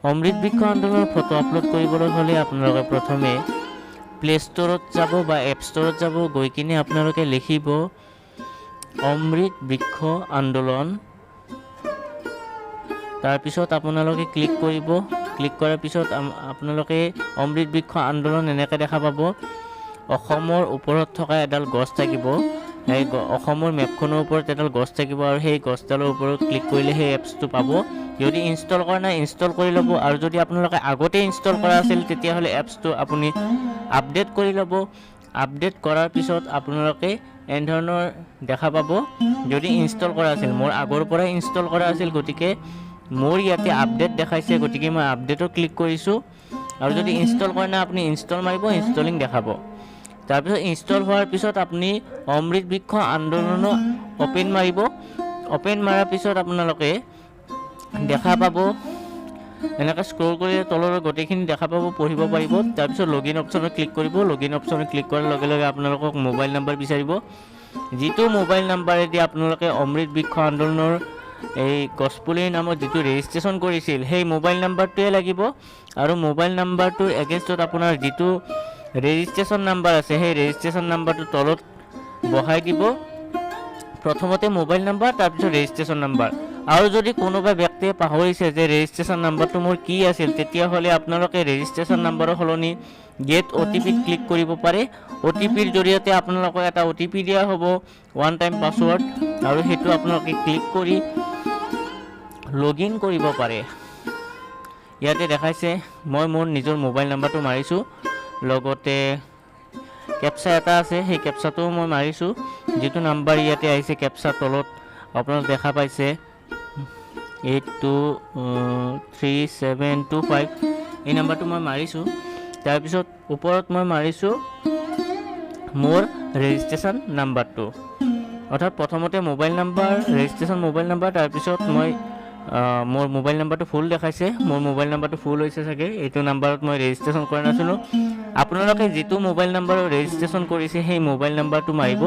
অমৃত বৃক্ষ আন্দোলনৰ photo upload কৰিবলৈ হ'লে আপোনালোকে প্ৰথমে প্লে ষ্টৰত যাব বা এপ ষ্টৰত যাব, গৈ কিনে আপোনালোকে লিখিব অমৃত বৃক্ষ আন্দোলন। তাৰপিছত আপোনালোকে ক্লিক কৰিব। ক্লিক কৰাৰ পিছত আপোনালোকে অমৃত বৃক্ষ আন্দোলন এনেকৈ দেখা পাব। অসমৰ ওপৰত থকা এডাল গছ থাকিব, সেই অসমৰ মেপখনৰ ওপৰত এডাল গছ থাকিব আৰু সেই গছডালৰ ওপৰত ক্লিক কৰিলে সেই এপছটো পাব। যদি ইনষ্টল কৰা নাই ইনষ্টল কৰি ল'ব, আৰু যদি আপোনালোকে আগতে ইনষ্টল কৰা আছিল তেতিয়াহ'লে এপছটো আপুনি আপডেট কৰি ল'ব। আপডেট কৰাৰ পিছত আপোনালোকে এনেধৰণৰ দেখা পাব। যদি ইনষ্টল কৰা আছিল, মোৰ আগৰ পৰাই ইনষ্টল কৰা আছিল, গতিকে মোৰ ইয়াতে আপডেট দেখাইছে, গতিকে মই আপডেটত ক্লিক কৰিছোঁ। আৰু যদি ইনষ্টল কৰা নাই আপুনি ইনষ্টল মাৰিব, ইনষ্টলিং দেখাব। তাৰপিছত ইনষ্টল হোৱাৰ পিছত আপুনি অমৃত বৃক্ষ আন্দোলনো অ'পেন মাৰিব। অ'পেন মৰাৰ পিছত আপোনালোকে দেখা পাব, এনেকৈ স্ক্ৰল কৰি তললৈ গোটেইখিনি দেখা পাব, পঢ়িব পাৰিব। তাৰপিছত লগইন অপশ্যনত ক্লিক কৰিব। লগইন অপশ্যনত ক্লিক কৰাৰ লগে লগে আপোনালোকক মোবাইল নাম্বাৰ বিচাৰিব। যিটো মোবাইল নাম্বাৰেদি আপোনালোকে অমৃত বৃক্ষ আন্দোলনৰ এই গছপুলিৰ নামত যিটো ৰেজিষ্ট্ৰেশ্যন কৰিছিল সেই মোবাইল নাম্বাৰটোৱে লাগিব। আৰু মোবাইল নাম্বাৰটোৰ এগেইনষ্টত আপোনাৰ যিটো ৰেজিষ্ট্ৰেশ্যন নাম্বাৰ আছে সেই ৰেজিষ্ট্ৰেশ্যন নাম্বাৰটো তলত বহাই দিব। প্ৰথমতে মোবাইল নাম্বাৰ, তাৰপিছত ৰেজিষ্ট্ৰেশ্যন নাম্বাৰ। আৰু যদি কোনোবা ব্যক্তিয়ে পাহৰিছে যে ৰেজিষ্ট্ৰেশ্যন নাম্বাৰটো মোৰ কি আছিল, তেতিয়াহ'লে আপোনালোকে ৰেজিষ্ট্ৰেশ্যন নাম্বাৰৰ সলনি গেট OTP ক্লিক কৰিব পাৰে। OTPৰ জৰিয়তে আপোনালোকক এটা OTP দিয়া হ'ব, ওৱান টাইম পাছৱৰ্ড, আৰু সেইটো আপোনালোকে ক্লিক কৰি লগইন কৰিব পাৰে। ইয়াতে দেখাইছে, মই মোৰ নিজৰ মোবাইল নাম্বাৰটো মাৰিছোঁ, লগতে কেপচা এটা আছে, সেই কেপচাটোও মই মাৰিছোঁ। যিটো নাম্বাৰ ইয়াতে আহিছে কেপচা তলত আপোনালোক দেখা পাইছে 823725, এই নাম্বাৰটো মই মাৰিছোঁ। তাৰপিছত ওপৰত মই মাৰিছোঁ মোৰ ৰেজিষ্ট্ৰেশ্যন নাম্বাৰটো, অৰ্থাৎ প্ৰথমতে mobile number, registration mobile number, তাৰপিছত মই মোৰ মোবাইল নাম্বাৰটো ফুল দেখাইছে, মোৰ মোবাইল নাম্বাৰটো ফুল হৈছে চাগে, এইটো নাম্বাৰত মই ৰেজিষ্ট্ৰেশ্যন কৰা নাছিলোঁ। আপোনালোকে যিটো মোবাইল নাম্বাৰত ৰেজিষ্ট্ৰেশ্যন কৰিছে সেই মোবাইল নাম্বাৰটো মাৰিব।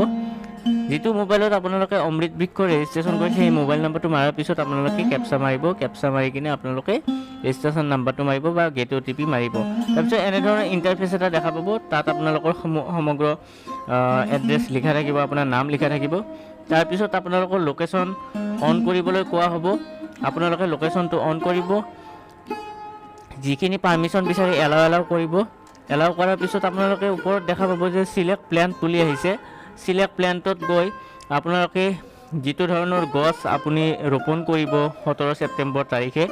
যিটো মোবাইলত আপোনালোকে অমৃত বৃক্ষ ৰেজিষ্ট্ৰেশ্যন কৰিছে সেই মোবাইল নাম্বাৰটো মাৰাৰ পিছত আপোনালোকে কেপচা মাৰিব। কেপচা মাৰি কিনে আপোনালোকে ৰেজিষ্ট্ৰেশ্যন নাম্বাৰটো মাৰিব বা গেট OTP মাৰিব। তাৰপিছত এনেধৰণৰ ইণ্টাৰফেচ এটা দেখা পাব। তাত আপোনালোকৰ সমগ্ৰ এড্ৰেছ লিখা থাকিব, আপোনাৰ নাম লিখা থাকিব। তাৰপিছত আপোনালোকৰ লোকেশ্যন অন কৰিবলৈ কোৱা হ'ব। আপোনালোকে লোকেশ্যনটো অন কৰিব। যিখিনি পাৰ্মিশ্যন বিচাৰি এলাউ কৰিব। এলাউ কৰাৰ পিছত আপোনালোকে ওপৰত দেখা পাব যে চিলেক্ট প্লেণ্ট বুলি আহিছে। চিলেক্ট প্লেণ্টত গৈ আপোনালোকে যিটো ধৰণৰ গছ আপুনি ৰোপণ কৰিব 17 ছেপ্টেম্বৰ তাৰিখে,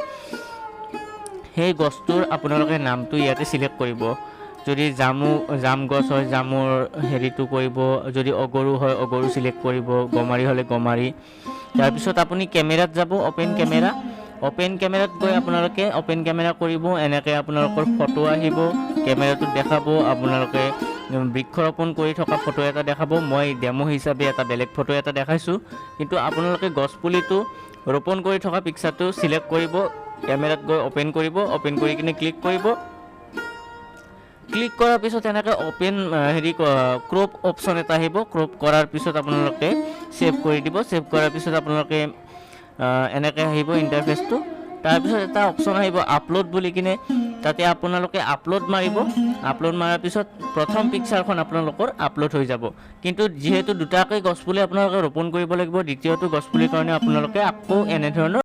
সেই গছটোৰ আপোনালোকে নামটো ইয়াতে চিলেক্ট কৰিব। যদি জাম গছ হয় জামৰ হেৰিটো কৰিব, যদি অগৰু হয় অগৰু চিলেক্ট কৰিব, গমাৰি হ'লে গমাৰি। তাৰপিছত আপুনি কেমেৰাত যাব, অ'পেন কেমেৰা। অ'পেন কেমেৰাত গৈ আপোনালোকে অ'পেন কেমেৰা কৰিব। এনেকৈ আপোনালোকৰ ফটো আহিব, কেমেৰাটোত দেখাব, আপোনালোকে বৃক্ষৰোপণ কৰি থকা ফটো এটা দেখাব। মই ডেমো হিচাপে এটা বেলেগ ফটো এটা দেখাইছোঁ, কিন্তু আপোনালোকে গছপুলিটো ৰোপণ কৰি থকা পিকচাৰটো চিলেক্ট কৰিব, কেমেৰাত গৈ অ'পেন কৰিব। অ'পেন কৰি কিনে ক্লিক কৰিব। ক্লিক কৰাৰ পিছত এনেকৈ ক্ৰপ অপশ্যন এটা আহিব। ক্ৰপ কৰাৰ পিছত আপোনালোকে ছেভ কৰি দিব। ছেভ কৰাৰ পিছত আপোনালোকে এনেকৈ আহিব ইণ্টাৰফেচটো। তাৰপিছত এটা অপশ্যন আহিব আপলোড বুলি কিনে, তাতে আপোনালোকে আপলোড মাৰিব। আপলোড মৰাৰ পিছত প্ৰথম পিকচাৰখন আপোনালোকৰ আপলোড হৈ যাব। কিন্তু যিহেতু দুটাকৈ গছপুলি আপোনালোকে ৰোপণ কৰিব লাগিব, দ্বিতীয়টো গছপুলিৰ কাৰণে আপোনালোকে আকৌ এনেধৰণৰ